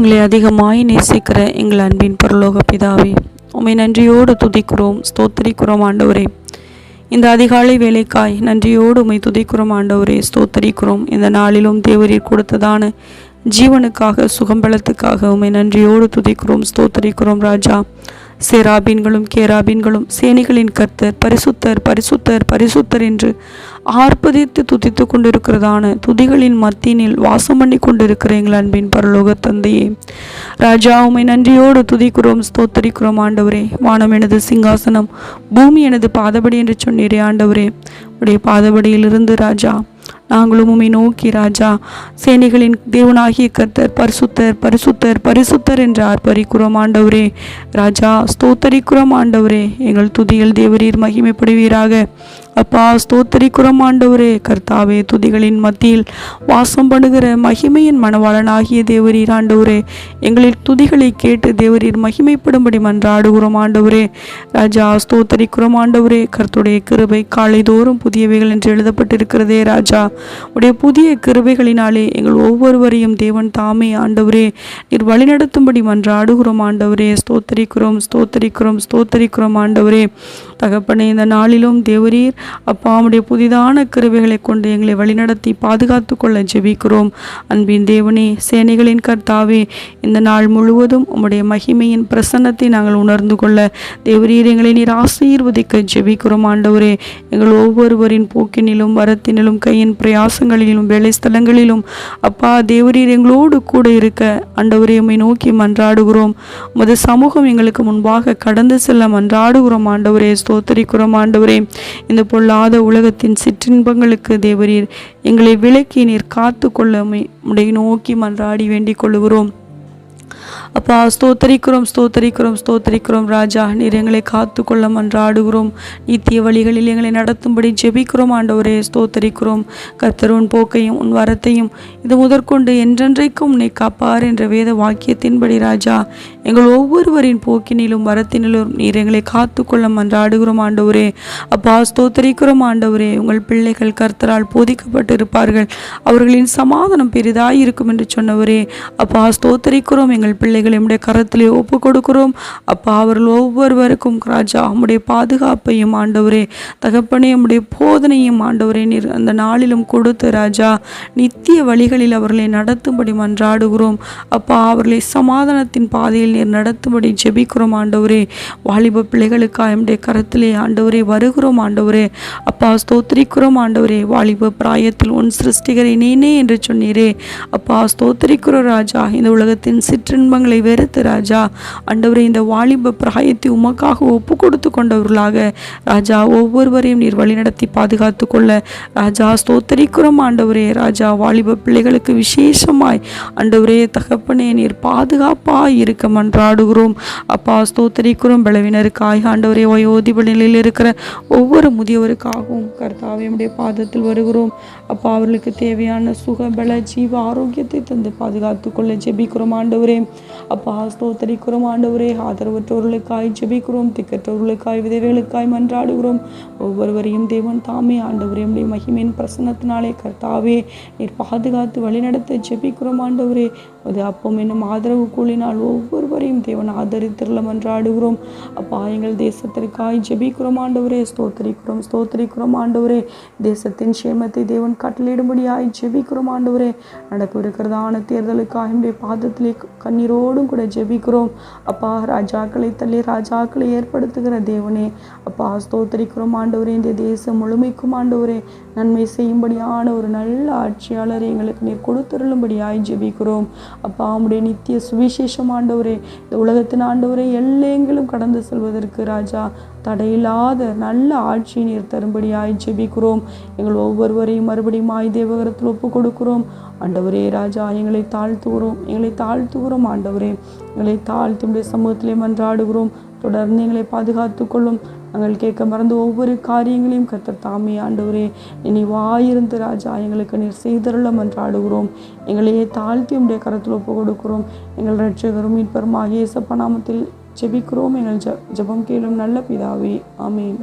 எங்களை அதிகமாய் நேசிக்கிற எங்கள் அன்பின் பரலோக பிதாவே, உம்மை நன்றியோடு துதிக்கிறோம், ஸ்தோத்தரிக்கிறோம் ஆண்டவரே. இந்த அதிகாலை வேலைக்காய் நன்றியோடு உம்மை துதிக்கிறோம் ஆண்டவரே, ஸ்தோத்தரிக்கிறோம். இந்த நாளிலும் தேவரீர் கொடுத்ததான ஜீவனுக்காக, சுகம்பலத்துக்காக உம்மை நன்றியோடு துதிக்கிறோம், ஸ்தோத்தரிக்கிறோம் ராஜா. சேராபீன்களும் கேராபீன்களும் சேனைகளின் கர்த்தர் பரிசுத்தர் பரிசுத்தர் பரிசுத்தர் என்று ஆர்ப்பரித்து துதித்து கொண்டிருக்கிறதான துதிகளின் மத்தியினில் வாசம் பண்ணி கொண்டிருக்கிற எங்கள் அன்பின் பரலோக தந்தையே ராஜா, உம்மை நன்றியோடு துதிக்கிறோம், ஸ்தோத்தரிக்கிறோம் ஆண்டவரே. வானம் எனது சிங்காசனம், பூமி எனது பாதபடி என்று சொன்னீரே ஆண்டவரே. உடைய பாதபடியிலிருந்து ராஜா நாங்களும் உம்மை நோக்கி ராஜா, சேனைகளின் தேவனாகிய கர்த்தர் பரிசுத்தர் பரிசுத்தர் பரிசுத்தர் என்று ஆர்ப்பரிக்கிறோம் ஆண்டவரே. ராஜா, ஸ்தோத்தரிக்கிறோம் ஆண்டவரே. எங்கள் துதியில் தேவரீர் மகிமைப்படுவீராக. அப்பா, ஸ்தோத்தரிக்கிறோம் ஆண்டவரே. கர்த்தாவே, துதிகளின் மத்தியில் வாசம் பண்ணுகிற மகிமையின் மணவாளனாகிய தேவரீர் ஆண்டவரே, எங்களின் துதிகளை கேட்டு தேவரீர் மகிமைப்படும்படி மன்றாடுகிறோம் ஆண்டவரே. ராஜா, ஸ்தோத்தரிக்கிறோம் ஆண்டவரே. கர்த்தருடைய கிருபை காலைதோறும் புதியவைகள் என்று எழுதப்பட்டிருக்கிறதே ராஜா. உடைய புதிய கிருபைகளினாலே எங்கள் ஒவ்வொருவரையும் தேவன் தாமே ஆண்டவரே நீர் வழிநடத்தும்படி மன்றாடுகிறோம் ஆண்டவரே. ஸ்தோத்தரிக்கிறோம் ஸ்தோத்தரிக்கிறோம் ஸ்தோத்தரிக்கிறோம் ஆண்டவரே. தகப்பனே, இந்த நாளிலும் தேவரீர் அப்பா உடைய புதிதான கிருபைகளை கொண்டு எங்களை வழிநடத்தி பாதுகாத்து கொள்ள ஜெபிக்கிறோம். அன்பின் தேவனே, சேனைகளின் கர்த்தாவே, இந்த நாள் முழுவதும் உம்முடைய மகிமையின் பிரசன்னத்தை நாங்கள் உணர்ந்து கொள்ள தேவரீர் எங்களை நீர் ஆசீர்வதிக்க ஜெபிக்கிறோம் ஆண்டவரே. எங்கள் ஒவ்வொருவரின் போக்கினிலும் வரத்தினிலும் கையின் பிரயாசங்களிலும் வேலை ஸ்தலங்களிலும் அப்பா தேவரீர் எங்களோடு கூட இருக்க ஆண்டவரே உம்மை நோக்கி மன்றாடுகிறோம். உமது சமூகம் எங்களுக்கு முன்பாக கடந்து செல்ல மன்றாடுகிறோம் ஆண்டவரே. ஸ்தோத்தரிக்கிறோம் ஆண்டவரே. இந்த பொல்லாத உலகத்தின் சிற்றின்பங்களுக்கு தேவரீர் எங்களை விலக்கி நீர் காத்து கொள்ள உம்மை நோக்கி மன்றாடி வேண்டிக் கொள்ளுகிறோம். அப்பா, ஸ்தோத்தரிக்கிறோம் ஸ்தோத்தரிக்கிறோம் ஸ்தோத்தரிக்கிறோம் ராஜா. நீர் எங்களை காத்து கொள்ள மன்றாடுகிறோம். நித்திய வழிகளில் எங்களை நடத்தும்படி ஜெபிக்கிறோம் ஆண்டவரே. ஸ்தோத்தரிக்கிறோம். கர்த்தர் உன் போக்கையும் உன் வரத்தையும் இது முதற்கொண்டு என்றென்றைக்கும் உன்னை காப்பார் என்ற வேத வாக்கியத்தின்படி ராஜா, எங்கள் ஒவ்வொருவரின் போக்கினிலும் வரத்தினிலும் நீர் எங்களை காத்து கொள்ள மன்றாடுகிறோம் ஆண்டவரே. அப்பா, ஸ்தோத்தரிக்கிறோம் ஆண்டவரே. உங்கள் பிள்ளைகள் கர்த்தரால் போதிக்கப்பட்டிருப்பார்கள், அவர்களின் சமாதானம் பெரிதாய் இருக்கும் என்று சொன்னவரே. அப்பா, ஸ்தோத்தரிக்கிறோம். எங்கள் பிள்ளைகள் நம்முடைய கரத்திலே ஒப்பு கொடுக்கிறோம். அப்பா, அவர்கள் ஒவ்வொருவருக்கும் ராஜா உம்முடைய பாதுகாப்பையும் ஆண்டவரே தகப்பனே உம்முடைய போதனையும் ஆண்டவரே நீர் அந்த நாளிலும் கொடுத்து ராஜா நித்திய வழிகளில் அவர்களை நடத்தும்படி மன்றாடுகிறோம். அப்பா, அவர்களை சமாதானத்தின் பாதையில் நீர் நடத்தும்படி ஜெபிக்கிறோம் ஆண்டவரே. வாலிப பிள்ளைகளுக்காக நம்முடைய கரத்திலே ஆண்டவரே வருகிறோம் ஆண்டவரே. அப்பா, ஸ்தோத்திரிக்கிறோம் ஆண்டவரே. வாலிப பிராயத்தில் உன் சிருஷ்டிகரை நீனே என்று சொன்னீரே. அப்பா, ஸ்தோத்திரிக்கிறோம் ராஜா. இந்த உலகத்தின் சிற்றின்பங்களை வெறுத்து ராஜா ஆண்டவரே இந்த வாலிப பிராயத்தை உமக்காக ஒப்பு கொடுத்து கொண்டவர்களாக ராஜா ஒவ்வொருவரையும் நீர் வழிநடத்தி பாதுகாத்து கொள்ள ராஜா ஸ்தோத்தரிக்கிறோம் ஆண்டவரே. ராஜா, வாலிப பிள்ளைகளுக்கு விசேஷமாய் ஆண்டவரே தகப்பனே நீர் பாதுகாப்பாய் இருக்க மன்றாடுகிறோம். அப்பா, ஸ்தோத்தரிக்கிறோம். பலவினருக்காய் ஆண்டவரே, வயோதிப நிலையில் இருக்கிற ஒவ்வொரு முதியவருக்காகவும் கர்த்தாவே உம்முடைய பாதத்தில் வருகிறோம். அப்பா, அவர்களுக்கு தேவையான சுக பல ஜீவ ஆரோக்கியத்தை தந்து பாதுகாத்து கொள்ள ஜெபிக்கிறோம் ஆண்டவரே. அப்பா, ஸ்தோத்தரிக்கிறோம் ஆண்டவரே. ஆதரவற்றவர்களுக்காய் ஜெபிக்கிறோம். திக்கற்றவர்களுக்காய் விதவைகளுக்காய் மன்றாடுகிறோம். ஒவ்வொருவரையும் தேவன் தாமே ஆண்டவரே உம்முடைய மகிமையின் பிரசன்னத்தினாலே கர்த்தாவே நீர் பாதுகாத்து வழிநடத்த ஜெபிக்கிறோம் ஆண்டவரே. அது அப்பம் என்னும் ஆதரவு கூலினால் ஒவ்வொருவரையும் தேவன் ஆதரித்திரள மன்றாடுகிறோம். அப்பா, எங்கள் தேசத்திற்காய் ஜெபிக்கிறோம் ஆண்டவரே. ஸ்தோத்தரிக்கிறோம் ஸ்தோத்தரிக்கிறோம் ஆண்டவரே. தேசத்தின் சேமத்தை தேவன் கட்டளையிடும்படியாய் ஜெபிக்கிறோம் ஆண்டவரே. நடக்கவிருக்கிறதான தேர்தலுக்காக நம்முடைய பாதத்திலே கண்ணீரோடும் கூட ஜெபிக்கிறோம். அப்பா, ராஜாக்களை தள்ளி ராஜாக்களை ஏற்படுத்துகிற தேவனே. அப்பா, ஸ்தோத்தரிக்கிறோம் ஆண்டவரே. இந்த தேசம் முழுமைக்கும் ஆண்டவரே நன்மை செய்யும்படியான ஒரு நல்ல ஆட்சியாளரை எங்களுக்கு நீர் கொடுத்துருளும்படியாய் ஜெபிக்கிறோம். அப்பா, உம்முடைய நித்திய சுவிசேஷம் ஆண்டவரே இந்த உலகத்தின் ஆண்டவரே எல்லையெங்கிலும் கடந்து செல்வதற்கு ராஜா தடையில்லாத நல்ல ஆட்சி நீர் தரும்படியாய் ஜெபிக்கிறோம். எங்கள் ஒவ்வொருவரையும் மறுபடியும் தேவகரத்தில் ஒப்பு கொடுக்கிறோம் ஆண்டவரே. ராஜா, எங்களை தாழ்த்துகிறோம் ஆண்டவரே. எங்களை தாழ்த்தி உம்முடைய சமூகத்திலே மன்றாடுகிறோம். தொடர்ந்து எங்களை பாதுகாத்து கொள்ளும். நாங்கள் கேட்க மறந்து ஒவ்வொரு காரியங்களையும் கர்த்தர் தாமே ஆண்டவரே நினைவாயிருந்து ராஜா எங்களுக்கு நீர் செய்தருள மன்றாடுகிறோம். எங்களையே தாழ்த்தி உம்முடைய கரத்தில் ஒப்பு கொடுக்கிறோம். எங்கள் இரட்சகரும் மீட்பருமாகிய இயேசு நாமத்தில் ஜெபிக்கிறோம். எங்கள் ஜெபம் கேளும் நல்ல பிதாவே. ஆமென்.